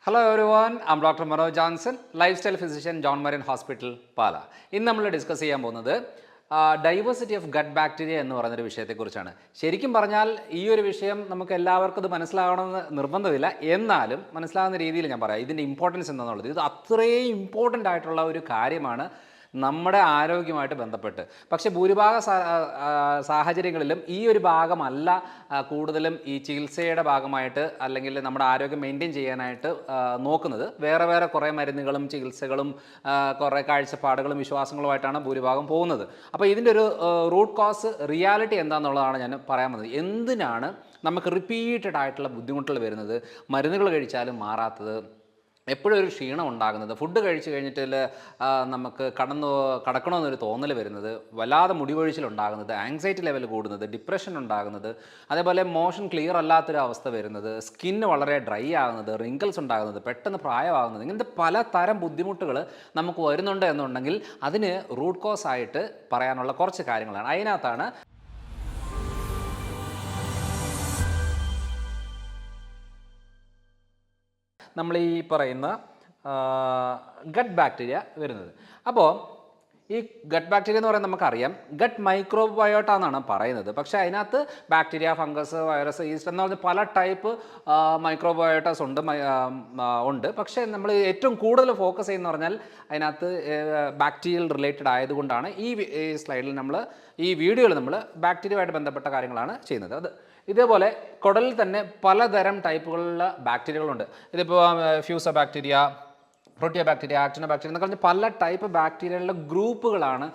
Hello everyone, I'm Dr. Manoj Johnson, lifestyle physician, John Marion Hospital, Pala. ഇന്ന് നമ്മൾ discuss ചെയ്യാൻ പോകുന്നത് diversity of gut bacteria എന്ന് പറയുന്നൊരു വിഷയത്തെക്കുറിച്ചാണ്. ശരിക്കും പറഞ്ഞാൽ ഈ ഒരു വിഷയം നമുക്ക് എല്ലാവർക്കും ഇത് മനസ്സിലാകണമെന്ന് നിർബന്ധമില്ല, എന്നാലും മനസ്സിലാകുന്ന രീതിയിൽ ഞാൻ പറയാം ഇതിൻ്റെ ഇമ്പോർട്ടൻസ് എന്താണെന്നുള്ളത്. ഇത് അത്രയും ഇമ്പോർട്ടൻ്റ് ആയിട്ടുള്ള ഒരു കാര്യമാണ് നമ്മുടെ ആരോഗ്യമായിട്ട് ബന്ധപ്പെട്ട്. പക്ഷേ ഭൂരിഭാഗ സാഹചര്യങ്ങളിലും ഈ ഒരു ഭാഗമല്ല കൂടുതലും ഈ ചികിത്സയുടെ ഭാഗമായിട്ട് അല്ലെങ്കിൽ നമ്മുടെ ആരോഗ്യം മെയിൻറ്റെയിൻ ചെയ്യാനായിട്ട് നോക്കുന്നത്. വേറെ വേറെ കുറേ മരുന്നുകളും ചികിത്സകളും കുറേ കാഴ്ചപ്പാടുകളും വിശ്വാസങ്ങളുമായിട്ടാണ് ഭൂരിഭാഗം പോകുന്നത്. അപ്പോൾ ഇതിൻ്റെ ഒരു റൂട്ട് കോസ് റിയാലിറ്റി എന്താണെന്നുള്ളതാണ് ഞാൻ പറയാൻ വന്നത്. എന്തിനാണ് നമുക്ക് റിപ്പീറ്റഡ് ആയിട്ടുള്ള ബുദ്ധിമുട്ടുകൾ വരുന്നത്, മരുന്നുകൾ കഴിച്ചാലും മാറാത്തത്, എപ്പോഴും ഒരു ക്ഷീണം ഉണ്ടാകുന്നത്, ഫുഡ് കഴിച്ച് കഴിഞ്ഞിട്ട് നമുക്ക് കടക്കണമെന്നൊരു തോന്നൽ വരുന്നത്, വല്ലാതെ മുടികൊഴിച്ചിലുണ്ടാകുന്നത്, ആങ്സൈറ്റി ലെവൽ കൂടുന്നത്, ഡിപ്രഷൻ ഉണ്ടാകുന്നത്, അതേപോലെ മോഷൻ ക്ലിയർ അല്ലാത്തൊരു അവസ്ഥ വരുന്നത്, സ്കിന്ന് വളരെ ഡ്രൈ ആകുന്നത്, റിങ്കിൾസ് ഉണ്ടാകുന്നത്, പെട്ടെന്ന് പ്രായമാകുന്നത്, ഇങ്ങനത്തെ പലതരം ബുദ്ധിമുട്ടുകൾ നമുക്ക് വരുന്നുണ്ട് എന്നുണ്ടെങ്കിൽ അതിന് റൂട്ട് കോസ് ആയിട്ട് പറയാനുള്ള കുറച്ച് കാര്യങ്ങളാണ്. അതിനകത്താണ് നമ്മൾ ഈ പറയുന്ന ഗട്ട് ബാക്ടീരിയ വരുന്നത്. അപ്പോൾ ഈ ഗട്ട് ബാക്ടീരിയ എന്ന് പറയുന്നത് നമുക്കറിയാം ഗട്ട് മൈക്രോബയോട്ട എന്നാണ് പറയുന്നത്. പക്ഷേ അതിനകത്ത് ബാക്ടീരിയ, ഫംഗസ്, വൈറസ്, ഈസ്റ്റ് എന്ന് പറഞ്ഞ പല ടൈപ്പ് മൈക്രോബയോട്ടാസ് ഉണ്ട്. പക്ഷേ നമ്മൾ ഏറ്റവും കൂടുതൽ ഫോക്കസ് ചെയ്യുന്ന പറഞ്ഞാൽ അതിനകത്ത് ബാക്ടീരിയൽ റിലേറ്റഡ് ആയതുകൊണ്ടാണ് ഈ സ്ലൈഡിൽ ഈ വീഡിയോയിൽ നമ്മൾ ബാക്ടീരിയയുമായിട്ട് ബന്ധപ്പെട്ട കാര്യങ്ങളാണ് ചെയ്യുന്നത്. ഇതേപോലെ കുടലിൽ തന്നെ പലതരം ടൈപ്പുകളുള്ള ബാക്ടീരിയകളുണ്ട്. ഇതിപ്പോൾ ഫ്യൂസ ബാക്ടീരിയ, പ്രോട്ടിയ ബാക്ടീരിയ, ആക്ടിനോ ബാക്ടീരിയ എന്നൊക്കെ പറഞ്ഞാൽ പല ടൈപ്പ് ബാക്ടീരിയകളുടെ ഗ്രൂപ്പുകളാണ്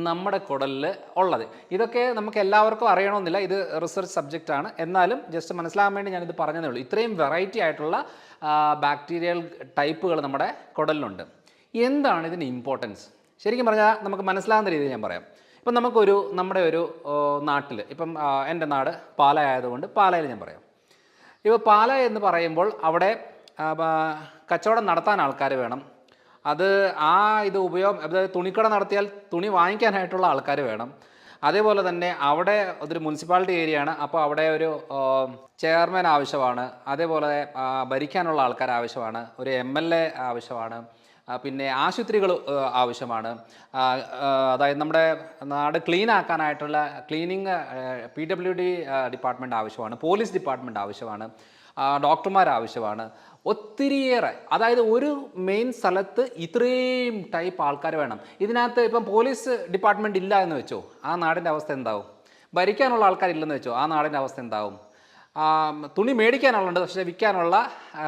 നമ്മുടെ കുടലിൽ ഉള്ളത്. ഇതൊക്കെ നമുക്ക് എല്ലാവർക്കും അറിയണമെന്നില്ല, ഇത് റിസർച്ച് സബ്ജക്റ്റ് ആണ്. എന്നാലും ജസ്റ്റ് മനസ്സിലാകാൻ വേണ്ടി ഞാനിത് പറഞ്ഞതേ ഉള്ളൂ. ഇത്രയും വെറൈറ്റി ആയിട്ടുള്ള ബാക്ടീരിയൽ ടൈപ്പുകൾ നമ്മുടെ കുടലിലുണ്ട്. എന്താണ് ഇതിൻ്റെ ഇമ്പോർട്ടൻസ്? ശരിക്കും പറഞ്ഞാൽ നമുക്ക് മനസ്സിലാകുന്ന രീതിയിൽ ഞാൻ പറയാം. ഇപ്പം നമ്മുടെ ഒരു നാട്ടിൽ, ഇപ്പം എൻ്റെ നാട് പാല ആയതുകൊണ്ട് പാലയിൽ ഞാൻ പറയാം. ഇപ്പോൾ പാല എന്ന് പറയുമ്പോൾ അവിടെ കച്ചവടം നടത്താൻ ആൾക്കാർ വേണം. അതായത് തുണിക്കട നടത്തിയാൽ തുണി വാങ്ങിക്കാനായിട്ടുള്ള ആൾക്കാർ വേണം. അതേപോലെ തന്നെ അവിടെ അതൊരു മുനിസിപ്പാലിറ്റി ഏരിയയാണ്. അപ്പോൾ അവിടെ ഒരു ചെയർമാൻ ആവശ്യമാണ്. അതേപോലെ ഭരിക്കാനുള്ള ആൾക്കാർ ആവശ്യമാണ്. ഒരു MLA ആവശ്യമാണ്. പിന്നെ ആശുപത്രികൾ ആവശ്യമാണ്. അതായത് നമ്മുടെ നാട് ക്ലീൻ ആക്കാനായിട്ടുള്ള ക്ലീനിങ് PWD ഡിപ്പാർട്ട്മെൻറ്റ് ആവശ്യമാണ്. പോലീസ് ഡിപ്പാർട്ട്മെൻറ്റ് ആവശ്യമാണ്. ഡോക്ടർമാർ ആവശ്യമാണ്. ഒത്തിരിയേറെ, അതായത് ഒരു മെയിൻ സ്ഥലത്ത് ഇത്രയും ടൈപ്പ് ആൾക്കാർ വേണം. ഇതിനകത്ത് ഇപ്പം പോലീസ് ഡിപ്പാർട്ട്മെൻറ്റ് ഇല്ല എന്ന് വെച്ചോ, ആ നാടിൻ്റെ അവസ്ഥ എന്താവും? ഭരിക്കാനുള്ള ആൾക്കാരില്ലെന്ന് വെച്ചോ, ആ നാടിൻ്റെ അവസ്ഥ എന്താവും? തുണി മേടിക്കാനുള്ളത് പക്ഷേ വിൽക്കാനുള്ള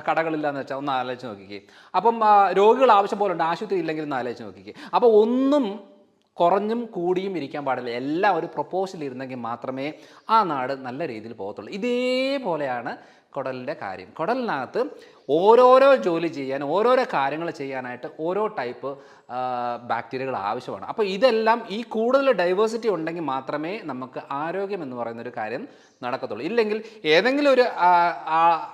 കടകളില്ലാന്ന് വെച്ചാൽ ഒന്ന് ആലോചിച്ച് നോക്കിക്കേ. അപ്പം രോഗികൾ ആവശ്യം പോലെ ഉണ്ട്, ആശുപത്രി ഇല്ലെങ്കിൽ ഒന്ന് ആലോചിച്ച് നോക്കിക്കേ. അപ്പോൾ ഒന്നും കുറഞ്ഞും കൂടിയും ഇരിക്കാൻ പാടില്ല. എല്ലാം ഒരു പ്രൊപ്പോസൽ ഇരുന്നെങ്കിൽ മാത്രമേ ആ നാട് നല്ല രീതിയിൽ പോകത്തുള്ളൂ. ഇതേപോലെയാണ് കുടലിൻ്റെ കാര്യം. കുടലിനകത്ത് ഓരോരോ ജോലി ചെയ്യാൻ, ഓരോരോ കാര്യങ്ങൾ ചെയ്യാനായിട്ട് ഓരോ ടൈപ്പ് ബാക്ടീരിയകൾ ആവശ്യമാണ്. അപ്പോൾ ഇതെല്ലാം ഈ കൂടുതൽ ഡൈവേഴ്സിറ്റി ഉണ്ടെങ്കിൽ മാത്രമേ നമുക്ക് ആരോഗ്യം എന്ന് പറയുന്നൊരു കാര്യം നടക്കത്തുള്ളൂ. ഇല്ലെങ്കിൽ ഏതെങ്കിലും ഒരു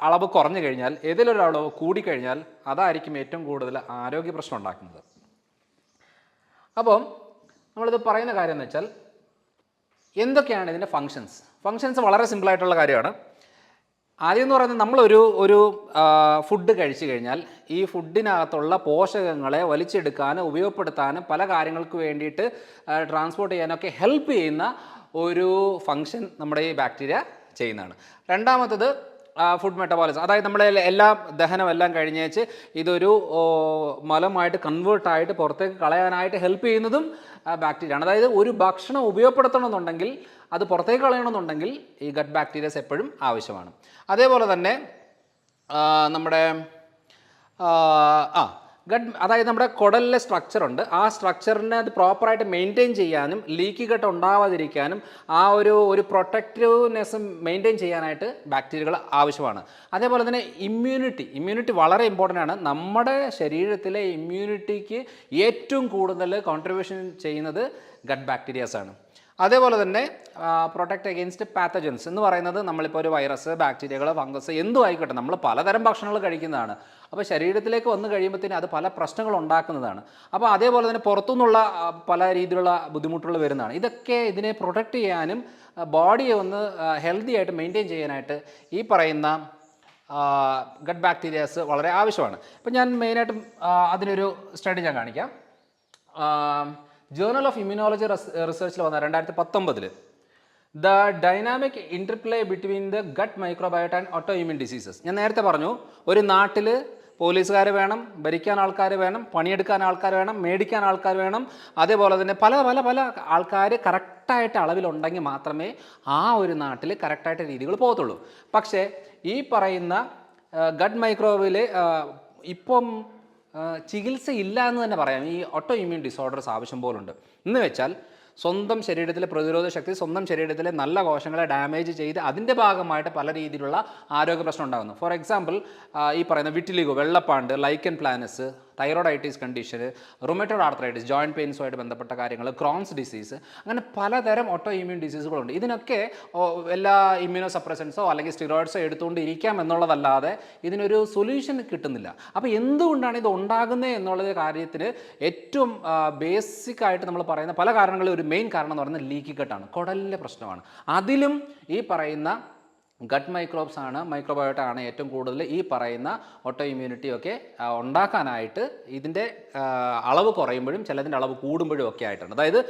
അളവ് കുറഞ്ഞു കഴിഞ്ഞാൽ, ഏതെങ്കിലും ഒരു അളവ് കൂടിക്കഴിഞ്ഞാൽ അതായിരിക്കും ഏറ്റവും കൂടുതൽ ആരോഗ്യ പ്രശ്നം ഉണ്ടാക്കുന്നത്. അപ്പം നമ്മളിത് പറയുന്ന കാര്യം എന്ന് വെച്ചാൽ എന്തൊക്കെയാണ് ഇതിൻ്റെ ഫങ്ഷൻസ് വളരെ സിമ്പിളായിട്ടുള്ള കാര്യമാണ്. ആദ്യം എന്ന് പറയുന്നത് നമ്മളൊരു ഫുഡ് കഴിച്ചു കഴിഞ്ഞാൽ ഈ ഫുഡിനകത്തുള്ള പോഷകങ്ങളെ വലിച്ചെടുക്കാനും ഉപയോഗപ്പെടുത്താനും പല കാര്യങ്ങൾക്ക് വേണ്ടിയിട്ട് ട്രാൻസ്പോർട്ട് ചെയ്യാനൊക്കെ ഹെൽപ്പ് ചെയ്യുന്ന ഒരു ഫങ്ഷൻ നമ്മുടെ ഈ ബാക്ടീരിയ ചെയ്യുന്നതാണ്. രണ്ടാമത്തത് ഫുഡ് മെറ്റബോളിസം, അതായത് നമ്മുടെ ദഹനമെല്ലാം കഴിഞ്ഞേച്ച് ഇതൊരു മലമായിട്ട് കൺവേർട്ടായിട്ട് പുറത്തേക്ക് കളയാനായിട്ട് ഹെൽപ്പ് ചെയ്യുന്നതും ബാക്ടീരിയയാണ്. അതായത് ഒരു ഭക്ഷണം ഉപയോഗപ്പെടുത്തണമെന്നുണ്ടെങ്കിൽ, അത് പുറത്തേക്ക് കളയണമെന്നുണ്ടെങ്കിൽ ഈ ഗട്ട് ബാക്ടീരിയസ് എപ്പോഴും ആവശ്യമാണ്. അതേപോലെ തന്നെ നമ്മുടെ അതായത് നമ്മുടെ കുടലിലെ സ്ട്രക്ചറുണ്ട്. ആ സ്ട്രക്ചറിനെ അത് പ്രോപ്പറായിട്ട് മെയിൻറ്റെയിൻ ചെയ്യാനും ലീക്കി ഗട്ട് ഉണ്ടാവാതിരിക്കാനും ആ ഒരു പ്രൊട്ടക്റ്റീവ്നെസ് മെയിൻറ്റെയിൻ ചെയ്യാനായിട്ട് ബാക്ടീരിയകൾ ആവശ്യമാണ്. അതേപോലെ തന്നെ ഇമ്മ്യൂണിറ്റി വളരെ ഇമ്പോർട്ടൻ്റ് ആണ്. നമ്മുടെ ശരീരത്തിലെ ഇമ്മ്യൂണിറ്റിക്ക് ഏറ്റവും കൂടുതൽ കോൺട്രിബ്യൂഷൻ ചെയ്യുന്നത് ഗട്ട് ബാക്ടീരിയാസാണ്. അതേപോലെ തന്നെ പ്രൊട്ടക്റ്റ് അഗെയിൻസ്റ്റ് പാത്തജൻസ് എന്ന് പറയുന്നത് നമ്മളിപ്പോൾ ഒരു വൈറസ്, ബാക്ടീരിയകൾ, ഫംഗസ് എന്തും ആയിക്കോട്ടെ, നമ്മൾ പലതരം ഭക്ഷണങ്ങൾ കഴിക്കുന്നതാണ്. അപ്പോൾ ശരീരത്തിലേക്ക് വന്നു കഴിയുമ്പോഴത്തേന് അത് പല പ്രശ്നങ്ങൾ ഉണ്ടാക്കുന്നതാണ്. അപ്പോൾ അതേപോലെ തന്നെ പുറത്തുനിന്നുള്ള പല രീതിയിലുള്ള ബുദ്ധിമുട്ടുകൾ വരുന്നതാണ്. ഇതൊക്കെ ഇതിനെ പ്രൊട്ടക്റ്റ് ചെയ്യാനും ബോഡിയെ ഒന്ന് ഹെൽത്തി ആയിട്ട് മെയിൻറ്റെയിൻ ചെയ്യാനായിട്ട് ഈ പറയുന്ന ഗട്ട് ബാക്ടീരിയാസ് വളരെ ആവശ്യമാണ്. ഇപ്പം ഞാൻ മെയിനായിട്ടും അതിനൊരു സ്റ്റഡി ഞാൻ കാണിക്കാം. ജേർണൽ ഓഫ് ഇമ്മ്യൂണോളജി റിസർച്ചിൽ വന്ന 2019 the dynamic interplay between the gut microbiota and autoimmune diseases. ഞാൻ നേരത്തെ പറഞ്ഞു, ഒരു നാട്ടിൽ പോലീസുകാർ വേണം, ഭരിക്കാൻ ആൾക്കാർ വേണം, പണിയെടുക്കാൻ ആൾക്കാർ വേണം, മേടിക്കാൻ ആൾക്കാർ വേണം, അതേപോലെ തന്നെ പല പല പല ആൾക്കാർ കറക്റ്റായിട്ട് അളവിലുണ്ടെങ്കിൽ മാത്രമേ ആ ഒരു നാട്ടിൽ കറക്റ്റായിട്ട് രീതികൾ പോകത്തുള്ളൂ. പക്ഷേ ഈ പറയുന്ന ഗട്ട് മൈക്രോബിൽ ഇപ്പം ചികിത്സ ഇല്ല എന്ന് തന്നെ പറയാം. ഈ ഓട്ടോ ഇമ്മ്യൂൺ ഡിസോർഡേഴ്സ് ആവശ്യം പോലുണ്ട്. എന്ന് വെച്ചാൽ സ്വന്തം ശരീരത്തിലെ പ്രതിരോധ ശക്തി സ്വന്തം ശരീരത്തിലെ നല്ല കോശങ്ങളെ ഡാമേജ് ചെയ്ത് അതിൻ്റെ ഭാഗമായിട്ട് പല രീതിയിലുള്ള ആരോഗ്യ പ്രശ്നം ഉണ്ടാകുന്നു. ഫോർ എക്സാമ്പിൾ ഈ പറയുന്ന വിറ്റിലിഗോ, വെള്ളപ്പാണ്ട്, lichen planus, thyroiditis condition, rheumatoid arthritis, joint പെയിൻസുമായിട്ട് ബന്ധപ്പെട്ട കാര്യങ്ങൾ, ക്രോൺസ് ഡിസീസ്, അങ്ങനെ പലതരം ഓട്ടോ ഇമ്മ്യൂൺ ഡിസീസുകളുണ്ട്. ഇതിനൊക്കെ എല്ലാ ഇമ്മ്യൂണോ സപ്രസൻസോ അല്ലെങ്കിൽ സ്റ്റിറോയിഡ്സോ എടുത്തുകൊണ്ട് ഇരിക്കാം എന്നുള്ളതല്ലാതെ ഇതിനൊരു സൊല്യൂഷൻ കിട്ടുന്നില്ല. അപ്പോൾ എന്തുകൊണ്ടാണ് ഇത് ഉണ്ടാകുന്നത് എന്നുള്ള കാര്യത്തിന് ഏറ്റവും ബേസിക് ആയിട്ട് നമ്മൾ പറയുന്ന പല കാരണങ്ങളിൽ ഒരു മെയിൻ കാരണം എന്ന് പറയുന്നത് ലീക്കി ഗട്ടാണ്, കുടലിലെ പ്രശ്നമാണ്. അതിലും ഈ പറയുന്ന ഗട്ട് മൈക്രോബ്സ് ആണ്, മൈക്രോബയോട്ട ആണ് ഏറ്റവും കൂടുതൽ ഈ പറയുന്ന ഓട്ടോ ഇമ്മ്യൂണിറ്റി ഒക്കെ ഉണ്ടാക്കാനായിട്ട് ഇതിൻ്റെ അളവ് കുറയുമ്പോഴും ചിലതിൻ്റെ അളവ് കൂടുമ്പോഴും ഒക്കെ ആയിട്ടുണ്ട്. അതായത്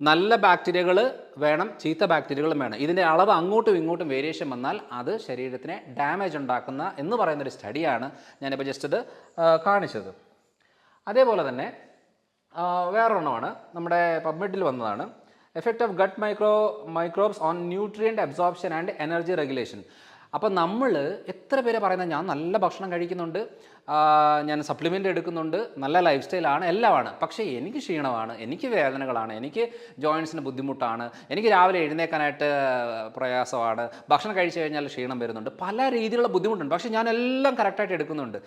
നല്ല ബാക്ടീരിയകൾ വേണം, ചീത്ത ബാക്ടീരിയകളും വേണം. ഇതിൻ്റെ അളവ് അങ്ങോട്ടും ഇങ്ങോട്ടും വേരിയേഷൻ വന്നാൽ അത് ശരീരത്തിന് ഡാമേജ് ഉണ്ടാക്കുന്ന എന്ന് പറയുന്നൊരു സ്റ്റഡിയാണ് ഞാനിപ്പോൾ ജസ്റ്റ് ഇത് കാണിച്ചത്. അതേപോലെ തന്നെ വേറൊരെണ്ണമാണ് നമ്മുടെ പബ്മെഡിൽ വന്നതാണ്, effect of gut microbes on nutrient absorption and energy regulation. അപ്പോൾ നമ്മൾ എത്ര പേരെ പറയുന്നത് ഞാൻ നല്ല ഭക്ഷണം കഴിക്കുന്നുണ്ട്, ഞാൻ സപ്ലിമെൻ്റ് എടുക്കുന്നുണ്ട്, നല്ല ലൈഫ് സ്റ്റൈലാണ്, എല്ലാമാണ്, പക്ഷേ എനിക്ക് ക്ഷീണമാണ്, എനിക്ക് വേദനകളാണ്, എനിക്ക് ജോയിൻസിന് ബുദ്ധിമുട്ടാണ്, എനിക്ക് രാവിലെ എഴുന്നേക്കാനായിട്ട് പ്രയാസമാണ്, ഭക്ഷണം കഴിച്ചു കഴിഞ്ഞാൽ ക്ഷീണം വരുന്നുണ്ട്, പല രീതിയിലുള്ള ബുദ്ധിമുട്ടുണ്ട്, പക്ഷേ ഞാൻ എല്ലാം കറക്റ്റായിട്ട് എടുക്കുന്നുണ്ട്.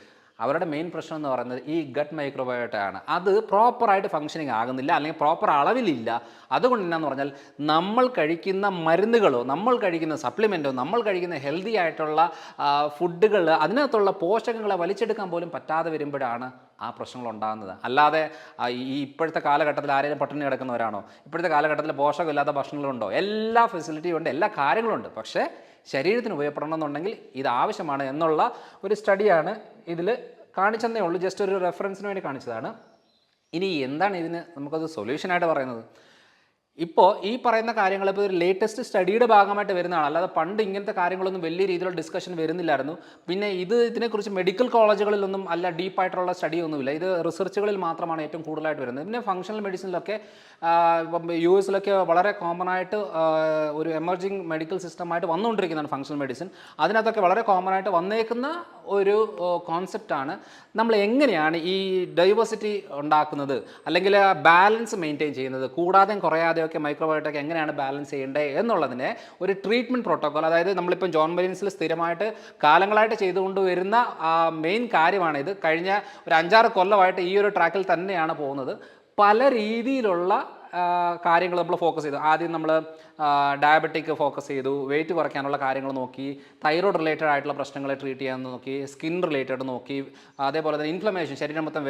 അവരുടെ മെയിൻ പ്രശ്നം എന്ന് പറയുന്നത് ഈ ഗട്ട് മൈക്രോബയോട്ടയാണ്. അത് പ്രോപ്പറായിട്ട് ഫങ്ഷനിങ് ആകുന്നില്ല, അല്ലെങ്കിൽ പ്രോപ്പർ അളവിലില്ല. അതുകൊണ്ട് എന്നാന്ന് പറഞ്ഞാൽ നമ്മൾ കഴിക്കുന്ന മരുന്നുകളോ നമ്മൾ കഴിക്കുന്ന സപ്ലിമെൻറ്റോ നമ്മൾ കഴിക്കുന്ന ഹെൽത്തി ആയിട്ടുള്ള ഫുഡുകൾ അതിനകത്തുള്ള പോഷകങ്ങളെ വലിച്ചെടുക്കാൻ പോലും പറ്റാതെ വരുമ്പോഴാണ് ആ പ്രശ്നങ്ങൾ ഉണ്ടാകുന്നത്. അല്ലാതെ ഈ ഇപ്പോഴത്തെ കാലഘട്ടത്തിൽ ആരെങ്കിലും പട്ടിണി കിടക്കുന്നവരാണോ? ഇപ്പോഴത്തെ കാലഘട്ടത്തിൽ പോഷകമില്ലാത്ത ഭക്ഷണങ്ങളുണ്ടോ? എല്ലാ ഫെസിലിറ്റിയും ഉണ്ട്, എല്ലാ കാര്യങ്ങളുണ്ട്. പക്ഷേ ശരീരത്തിന് ഉപയോഗപ്പെടണം എന്നുണ്ടെങ്കിൽ ഇത് ആവശ്യമാണ് എന്നുള്ള ഒരു സ്റ്റഡിയാണ് ഇതിൽ കാണിച്ചെന്നേ ഉള്ളൂ. ജസ്റ്റ് ഒരു റെഫറൻസിന് വേണ്ടി കാണിച്ചതാണ്. ഇനി എന്താണ് ഇതിന് നമുക്കത് സൊല്യൂഷനായിട്ട് പറയുന്നത്? ഇപ്പോൾ ഈ പറയുന്ന കാര്യങ്ങൾ ഇപ്പോൾ ഒരു ലേറ്റസ്റ്റ് സ്റ്റഡിയുടെ ഭാഗമായിട്ട് വരുന്നതാണ്, അല്ലാതെ പണ്ട് ഇങ്ങനത്തെ കാര്യങ്ങളൊന്നും വലിയ രീതിയിലുള്ള ഡിസ്കഷൻ വരുന്നില്ലായിരുന്നു. പിന്നെ ഇതിനെക്കുറിച്ച് മെഡിക്കൽ കോളേജുകളിലൊന്നും അല്ല ഡീപ്പായിട്ടുള്ള സ്റ്റഡിയൊന്നുമില്ല. ഇത് റിസർച്ചുകളിൽ മാത്രമാണ് ഏറ്റവും കൂടുതലായിട്ട് വരുന്നത്. പിന്നെ ഫങ്ഷണൽ മെഡിസിനിലൊക്കെ ഇപ്പം US വളരെ കോമൺ ആയിട്ട് ഒരു എമർജിങ് മെഡിക്കൽ സിസ്റ്റമായിട്ട് വന്നുകൊണ്ടിരിക്കുന്നതാണ് ഫങ്ഷണൽ മെഡിസിൻ. അതിനകത്തൊക്കെ വളരെ കോമൺ ആയിട്ട് വന്നേക്കുന്ന ഒരു കോൺസെപ്റ്റാണ് നമ്മൾ എങ്ങനെയാണ് ഈ ഡൈവേഴ്സിറ്റി ഉണ്ടാക്കുന്നത്, അല്ലെങ്കിൽ ബാലൻസ് മെയിൻറ്റെയിൻ ചെയ്യുന്നത്, കൂടാതെയും കുറയാതെയൊക്കെ മൈക്രോബയോട്ടൊക്കെ എങ്ങനെയാണ് ബാലൻസ് ചെയ്യേണ്ടത് എന്നുള്ളതിനെ ഒരു ട്രീറ്റ്മെൻറ്റ് പ്രോട്ടോക്കോൾ, അതായത് നമ്മളിപ്പം ജോൺ മരീൻസിൽ സ്ഥിരമായിട്ട് കാലങ്ങളായിട്ട് ചെയ്തുകൊണ്ട് വരുന്ന മെയിൻ കാര്യമാണ് ഇത്. കഴിഞ്ഞ ഒരു 5-6 കൊല്ലമായിട്ട് ഈ ഒരു ട്രാക്കിൽ തന്നെയാണ് പോകുന്നത്. പല രീതിയിലുള്ള കാര്യങ്ങൾ നമ്മൾ ഫോക്കസ് ചെയ്തു. ആദ്യം നമ്മൾ ഡയബറ്റിക് ഫോക്കസ് ചെയ്തു, വെയിറ്റ് കുറയ്ക്കാനുള്ള കാര്യങ്ങൾ നോക്കി, തൈറോയ്ഡ് റിലേറ്റഡ് ആയിട്ടുള്ള പ്രശ്നങ്ങളെ ട്രീറ്റ് ചെയ്യാൻ നോക്കി, സ്കിൻ റിലേറ്റഡ് നോക്കി, അതേപോലെ തന്നെ ഇൻഫ്ലമേഷൻ, ശരീരം മൊത്തം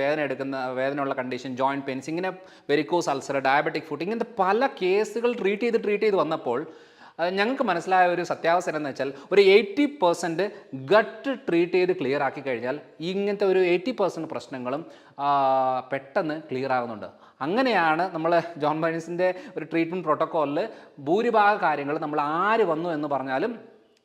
വേദനയുള്ള കണ്ടീഷൻ, ജോയിൻറ്റ് പെയിൻസ്, ഇങ്ങനെ വെരിക്കോസ് അൾസർ, ഡയബറ്റിക് ഫുഡ്, ഇങ്ങനത്തെ പല കേസുകൾ ട്രീറ്റ് ചെയ്ത് വന്നപ്പോൾ ഞങ്ങൾക്ക് മനസ്സിലായ ഒരു സത്യാവസ്ഥ എന്ന് വെച്ചാൽ ഒരു 80% ഗട്ട് ട്രീറ്റ് ചെയ്ത് ക്ലിയർ ആക്കി കഴിഞ്ഞാൽ ഇങ്ങനത്തെ ഒരു 80% പ്രശ്നങ്ങളും പെട്ടെന്ന് ക്ലിയർ ആകുന്നുണ്ട്. അങ്ങനെയാണ് നമ്മൾ ജോൺ മരീൻസിൻ്റെ ഒരു ട്രീറ്റ്മെൻറ്റ് പ്രോട്ടോക്കോളിൽ ഭൂരിഭാഗം കാര്യങ്ങൾ നമ്മൾ ആര് വന്നു എന്ന് പറഞ്ഞാലും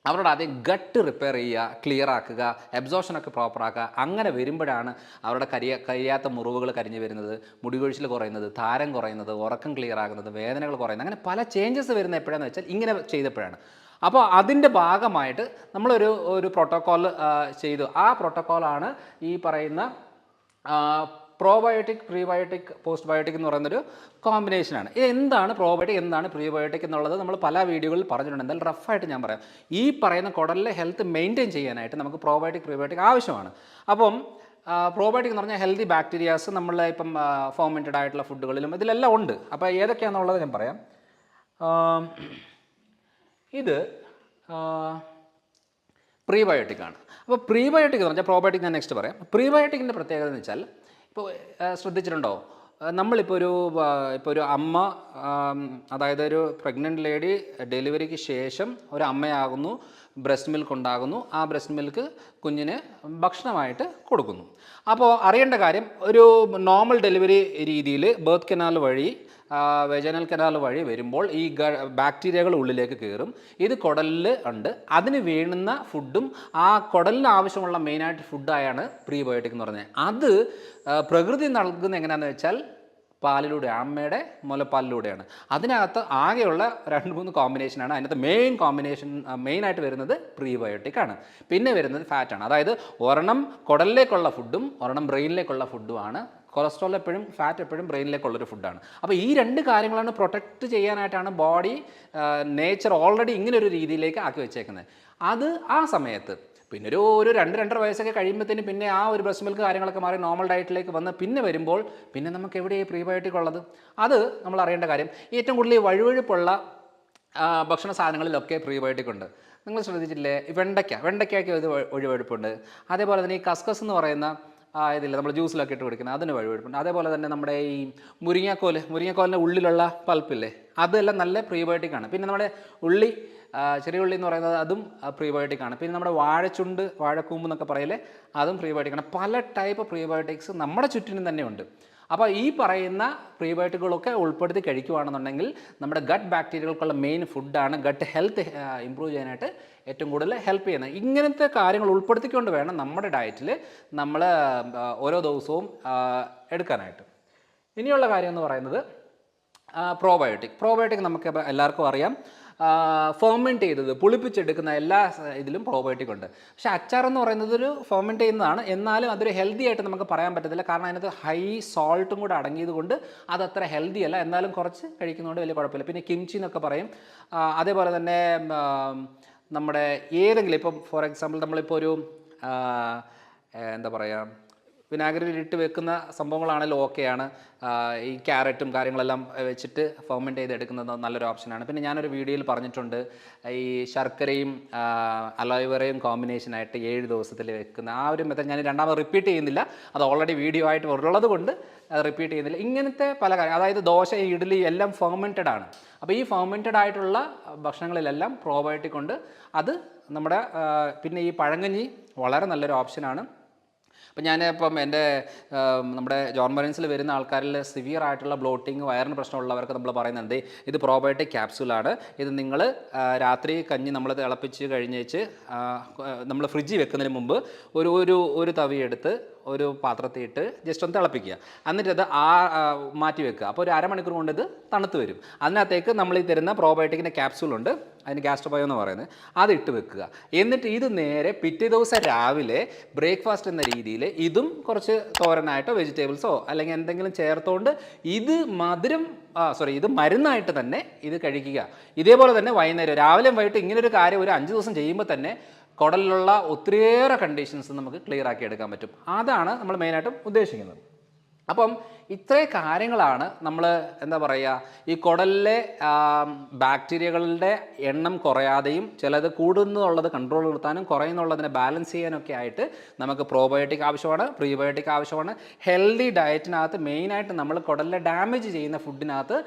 അവരോട് ആദ്യം ഗട്ട് റിപ്പയർ ചെയ്യുക, ക്ലിയർ ആക്കുക, അബ്സോർപ്ഷനൊക്കെ പ്രോപ്പറാക്കുക. അങ്ങനെ വരുമ്പോഴാണ് അവരുടെ കരിയാത്ത മുറിവുകൾ കരിഞ്ഞു വരുന്നത്, മുടികൊഴിച്ചിൽ കുറയുന്നത്, താരം കുറയുന്നത്, ഉറക്കം ക്ലിയർ ആകുന്നത്, വേദനകൾ കുറയുന്നത്, അങ്ങനെ പല ചേഞ്ചസ് വരുന്നത് എപ്പോഴാണെന്ന് വെച്ചാൽ ഇങ്ങനെ ചെയ്തപ്പോഴാണ്. അപ്പോൾ അതിൻ്റെ ഭാഗമായിട്ട് നമ്മളൊരു പ്രോട്ടോക്കോൾ ചെയ്തു. ആ പ്രോട്ടോക്കോളാണ് ഈ പറയുന്ന പ്രോബയോട്ടിക്, പ്രീബയോട്ടിക്, പോസ്റ്റ് ബയോട്ടിക് എന്ന് പറയുന്നൊരു കോമ്പിനേഷനാണ്. ഇത് എന്താണ് പ്രോബയോട്ടിക്, എന്താണ് പ്രീബയോട്ടിക് എന്നുള്ളത് നമ്മൾ പല വീഡിയോകളിൽ പറഞ്ഞിട്ടുണ്ട്. എന്തായാലും റഫായിട്ട് ഞാൻ പറയാം. ഈ പറയുന്ന കുടലിലെ ഹെൽത്ത് മെയിൻറ്റെയിൻ ചെയ്യാനായിട്ട് നമുക്ക് പ്രോബയോട്ടിക്, പ്രീബയോട്ടിക് ആവശ്യമാണ്. അപ്പം പ്രോബയോട്ടിക് എന്ന് പറഞ്ഞാൽ ഹെൽത്തി ബാക്ടീരിയാസ് നമ്മളെ ഇപ്പം ഫോർമെൻറ്റഡ് ആയിട്ടുള്ള ഫുഡുകളിലും ഇതിലെല്ലാം ഉണ്ട്. അപ്പോൾ ഏതൊക്കെയാണെന്നുള്ളത് ഞാൻ പറയാം. ഇത് പ്രീബയോട്ടിക് ആണ്. അപ്പോൾ പ്രീബയോട്ടിക് എന്ന് പറഞ്ഞാൽ പ്രോബയോട്ടിക് ഞാൻ നെക്സ്റ്റ് പറയാം. പ്രീബയോട്ടിക്കിൻ്റെ പ്രത്യേകത എന്ന് വെച്ചാൽ ഇപ്പോൾ ശ്രദ്ധിച്ചിട്ടുണ്ടോ, നമ്മളിപ്പോൾ ഒരു അമ്മ, അതായത് ഒരു പ്രഗ്നൻ്റ് ലേഡി ഡെലിവറിക്ക് ശേഷം ഒരു അമ്മയാകുന്നു, ബ്രസ്റ്റ് മിൽക്ക് ഉണ്ടാകുന്നു. ആ ബ്രസ്റ്റ് മിൽക്ക് കുഞ്ഞിന് ഭക്ഷണമായിട്ട് കൊടുക്കുന്നു. അപ്പോൾ അറിയേണ്ട കാര്യം, ഒരു നോർമൽ ഡെലിവറി രീതിയിൽ ബർത്ത് കനാൽ വഴി വെജനൽ കനാൽ വഴി വരുമ്പോൾ ഈ ബാക്ടീരിയകൾ ഉള്ളിലേക്ക് കയറും. ഇത് കുടലിൽ ഉണ്ട്. അതിന് വേണ്ടുന്ന ഫുഡും ആ കുടലിന് ആവശ്യമുള്ള മെയിനായിട്ട് ഫുഡായാണ് പ്രീബയോട്ടിക് എന്ന് പറഞ്ഞത്. അത് പ്രകൃതി നൽകുന്നത് എങ്ങനെയാണെന്ന് വെച്ചാൽ പാലിലൂടെ, അമ്മയുടെ മുലപ്പാലിലൂടെയാണ്. അതിനകത്ത് ആകെയുള്ള 2-3 കോമ്പിനേഷനാണ്. അതിനകത്ത് മെയിനായിട്ട് വരുന്നത് പ്രീബയോട്ടിക് ആണ്. പിന്നെ വരുന്നത് ഫാറ്റാണ്. അതായത് ഒരെണ്ണം കുടലിലേക്കുള്ള ഫുഡും ഒരെണ്ണം ബ്രെയിനിലേക്കുള്ള ഫുഡുമാണ്. കൊളസ്ട്രോൾ എപ്പോഴും, ഫാറ്റ് എപ്പോഴും ബ്രെയിനിലേക്കുള്ളൊരു ഫുഡാണ്. അപ്പോൾ ഈ 2 കാര്യങ്ങളാണ് പ്രൊട്ടക്റ്റ് ചെയ്യാനായിട്ടാണ് ബോഡി നേച്ചർ ഓൾറെഡി ഇങ്ങനൊരു രീതിയിലേക്ക് ആക്കി വെച്ചേക്കുന്നത്. അത് ആ സമയത്ത് പിന്നെ ഒരു 2-2.5 വയസ്സൊക്കെ കഴിയുമ്പോഴത്തേനും പിന്നെ ആ ഒരു ബ്രസ്റ്റ് മിൽക്ക് കാര്യങ്ങളൊക്കെ മാറി നോർമൽ ഡയറ്റിലേക്ക് വന്ന് പിന്നെ വരുമ്പോൾ പിന്നെ നമുക്ക് എവിടെയാണ് പ്രീബയോട്ടിക് ഉള്ളത്? അത് നമ്മൾ അറിയേണ്ട കാര്യം, ഏറ്റവും കൂടുതൽ ഈ വഴുവഴുപ്പുള്ള ഭക്ഷണ സാധനങ്ങളിലൊക്കെ പ്രീബയോട്ടിക് ഉണ്ട്. നിങ്ങൾ ശ്രദ്ധിച്ചില്ലേ? വെണ്ടയ്ക്കൊക്കെ ഇത് വഴുവഴുപ്പുണ്ട്. അതേപോലെ തന്നെ ഈ കസ്കസ് എന്ന് പറയുന്ന ഇതില്ല, നമ്മൾ ജ്യൂസിലൊക്കെ ഇട്ട് കുടിക്കുന്നത്, അതിന് വഴുവഴുപ്പുണ്ട്. അതേപോലെ തന്നെ നമ്മുടെ ഈ മുരിങ്ങക്കോലിൻ്റെ ഉള്ളിലുള്ള പൾപ്പില്ലേ, അതെല്ലാം നല്ല പ്രീബയോട്ടിക് ആണ്. പിന്നെ നമ്മുടെ ചെറിയ ഉള്ളി എന്ന് പറയുന്നത് അതും പ്രീബയോട്ടിക് ആണ്. പിന്നെ നമ്മുടെ വാഴക്കൂമ്പ് എന്നൊക്കെ പറയില്ലേ, അതും പ്രീബയോട്ടിക് ആണ്. പല ടൈപ്പ് പ്രീബയോട്ടിക്സ് നമ്മുടെ ചുറ്റിനും തന്നെ ഉണ്ട്. അപ്പോൾ ഈ പറയുന്ന പ്രീബയോട്ടിക്കുകളൊക്കെ ഉൾപ്പെടുത്തി കഴിക്കുകയാണെന്നുണ്ടെങ്കിൽ നമ്മുടെ ഗട്ട് ബാക്ടീരിയകൾക്കുള്ള മെയിൻ ഫുഡാണ്. ഗട്ട് ഹെൽത്ത് ഇമ്പ്രൂവ് ചെയ്യാനായിട്ട് ഏറ്റവും കൂടുതൽ ഹെൽപ്പ് ചെയ്യുന്നത്. ഇങ്ങനത്തെ കാര്യങ്ങൾ ഉൾപ്പെടുത്തിക്കൊണ്ട് വേണം നമ്മുടെ ഡയറ്റിൽ നമ്മൾ ഓരോ ദിവസവും എടുക്കാനായിട്ട്. ഇനിയുള്ള കാര്യം എന്ന് പറയുന്നത് പ്രോബയോട്ടിക് നമുക്ക് എല്ലാവർക്കും അറിയാം. ഫെർമെൻറ്റ് ചെയ്തത്, പുളിപ്പിച്ചെടുക്കുന്ന എല്ലാ ഇതിലും പ്രോബയോട്ടിക് ഉണ്ട്. പക്ഷേ അച്ചാർ എന്ന് പറയുന്നത് ഒരു ഫെർമെൻറ്റ് ചെയ്യുന്നതാണ്. എന്നാലും അതൊരു ഹെൽത്തി ആയിട്ട് നമുക്ക് പറയാൻ പറ്റത്തില്ല. കാരണം അതിനകത്ത് ഹൈ സോൾട്ടും കൂടെ അടങ്ങിയത് കൊണ്ട് അതത്ര ഹെൽത്തി അല്ല. എന്നാലും കുറച്ച് കഴിക്കുന്നതുകൊണ്ട് വലിയ കുഴപ്പമില്ല. പിന്നെ കിംചി എന്നൊക്കെ പറയും. അതേപോലെ തന്നെ നമ്മുടെ ഏതെങ്കിലും, ഇപ്പം ഫോർ എക്സാമ്പിൾ നമ്മളിപ്പോൾ ഒരു എന്താ പറയുക, വിനാഗിരിയിൽ ഇട്ട് വെക്കുന്ന സംഭവങ്ങളാണെങ്കിലും ഓക്കെയാണ്. ഈ ക്യാരറ്റും കാര്യങ്ങളെല്ലാം വെച്ചിട്ട് ഫെർമെൻറ്റ് ചെയ്തെടുക്കുന്നത് നല്ലൊരു ഓപ്ഷനാണ്. പിന്നെ ഞാനൊരു വീഡിയോയിൽ പറഞ്ഞിട്ടുണ്ട്, ഈ ശർക്കരയും അലോവേറയും കോമ്പിനേഷനായിട്ട് 7 ദിവസത്തിൽ വെക്കുന്ന ആ ഒരു മെത്തേഡ് ഞാൻ രണ്ടാമത് റിപ്പീറ്റ് ചെയ്യുന്നില്ല. അത് ഓൾറെഡി വീഡിയോ ആയിട്ട് ഉള്ളത് കൊണ്ട് റിപ്പീറ്റ് ചെയ്യുന്നില്ല. ഇങ്ങനത്തെ പല കാര്യം, അതായത് ദോശ, ഇഡ്ഡലി എല്ലാം ഫെർമെൻറ്റഡ് ആണ്. അപ്പോൾ ഈ ഫെർമെൻറ്റഡ് ആയിട്ടുള്ള ഭക്ഷണങ്ങളിലെല്ലാം പ്രോബയോട്ടിക് ഉണ്ട്. അത് നമ്മുടെ പിന്നെ ഈ പഴങ്കഞ്ഞി വളരെ നല്ലൊരു ഓപ്ഷനാണ്. അപ്പം ഞാനിപ്പം നമ്മുടെ ജോൺ മറീൻസിൽ വരുന്ന ആൾക്കാരിൽ സിവിയർ ആയിട്ടുള്ള ബ്ലോട്ടിങ്, വയറിന് പ്രശ്നമുള്ളവർക്ക് നമ്മൾ പറയുന്നത് ഇത് പ്രോബയോട്ടിക് ക്യാപ്സ്യൂളാണ്. ഇത് നിങ്ങൾ രാത്രി കഞ്ഞി നമ്മൾ തിളപ്പിച്ച് കഴിഞ്ഞേച്ച് നമ്മൾ ഫ്രിഡ്ജിൽ വെക്കുന്നതിന് മുമ്പ് ഒരു തവിയെടുത്ത് ഒരു പാത്രത്തിൽ ഇട്ട് ജസ്റ്റ് ഒന്ന് തിളപ്പിക്കുക. എന്നിട്ട് അത് മാറ്റി വെക്കുക. അപ്പോൾ ഒരു അരമണിക്കൂർ കൊണ്ട് ഇത് തണുത്ത് വരും. അതിനകത്തേക്ക് നമ്മൾ ഈ തരുന്ന പ്രോബയോട്ടിക്കിൻ്റെ ക്യാപ്സ്യൂളുണ്ട്, അതിന് ഗാസ്ട്രോബയോ എന്ന് പറയുന്നത്, അത് ഇട്ട് വെക്കുക. എന്നിട്ട് ഇത് നേരെ പിറ്റേ ദിവസം രാവിലെ ബ്രേക്ക്ഫാസ്റ്റ് എന്ന രീതിയിൽ ഇതും കുറച്ച് തോരനായിട്ടോ വെജിറ്റബിൾസോ അല്ലെങ്കിൽ എന്തെങ്കിലും ചേർത്തുകൊണ്ട് ഇത് ഇത് മരുന്നായിട്ട് തന്നെ ഇത് കഴിക്കുക. ഇതേപോലെ തന്നെ വൈകുന്നേരം, രാവിലെയും വൈകിട്ട് ഇങ്ങനൊരു കാര്യം ഒരു 5 ദിവസം ചെയ്യുമ്പോൾ തന്നെ കുടലിലുള്ള ഒത്തിരിയേറെ കണ്ടീഷൻസ് നമുക്ക് ക്ലിയർ ആക്കി എടുക്കാൻ പറ്റും. അതാണ് നമ്മൾ മെയിനായിട്ടും ഉദ്ദേശിക്കുന്നത്. അപ്പം ഇത്രയും കാര്യങ്ങളാണ് നമ്മൾ എന്താ പറയുക, ഈ കുടലിലെ ബാക്ടീരിയകളുടെ എണ്ണം കുറയാതെയും ചിലത് കൂടുന്നുള്ളത് കൺട്രോൾ നിർത്താനും കുറയുന്നുള്ളതിനെ ബാലൻസ് ചെയ്യാനൊക്കെ ആയിട്ട് നമുക്ക് പ്രോബയോട്ടിക് ആവശ്യമാണ്, പ്രീബയോട്ടിക് ആവശ്യമാണ്. ഹെൽത്തി ഡയറ്റിനകത്ത് മെയിനായിട്ട് നമ്മൾ കുടലിലെ ഡാമേജ് ചെയ്യുന്ന ഫുഡിനകത്ത്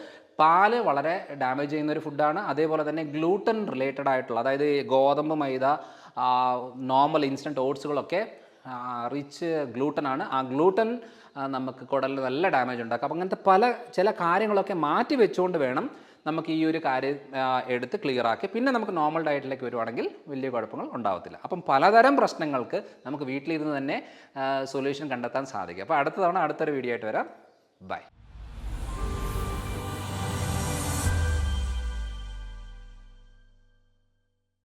പാല് വളരെ ഡാമേജ് ചെയ്യുന്ന ഒരു ഫുഡാണ്. അതേപോലെ തന്നെ ഗ്ലൂട്ടൻ റിലേറ്റഡ് ആയിട്ടുള്ള, അതായത് ഗോതമ്പ്, മൈദ, നോർമൽ ഇൻസ്റ്റൻറ്റ് ഓട്സുകളൊക്കെ റിച്ച് ഗ്ലൂട്ടനാണ്. ആ ഗ്ലൂട്ടൻ നമുക്ക് കുടലിൽ നല്ല ഡാമേജ് ഉണ്ടാക്കും. അപ്പം അങ്ങനത്തെ ചില കാര്യങ്ങളൊക്കെ മാറ്റി വെച്ചുകൊണ്ട് വേണം നമുക്ക് ഈ ഒരു കാര്യം എടുത്ത് ക്ലിയർ ആക്കി പിന്നെ നമുക്ക് നോർമൽ ഡയറ്റിലേക്ക് വരുവാണെങ്കിൽ വലിയ കുഴപ്പങ്ങൾ ഉണ്ടാവത്തില്ല. അപ്പം പലതരം പ്രശ്നങ്ങൾക്ക് നമുക്ക് വീട്ടിലിരുന്ന് തന്നെ സൊല്യൂഷൻ കണ്ടെത്താൻ സാധിക്കും. അപ്പോൾ അടുത്ത തവണ അടുത്തൊരു വീഡിയോ ആയിട്ട് വരാം. ബൈ.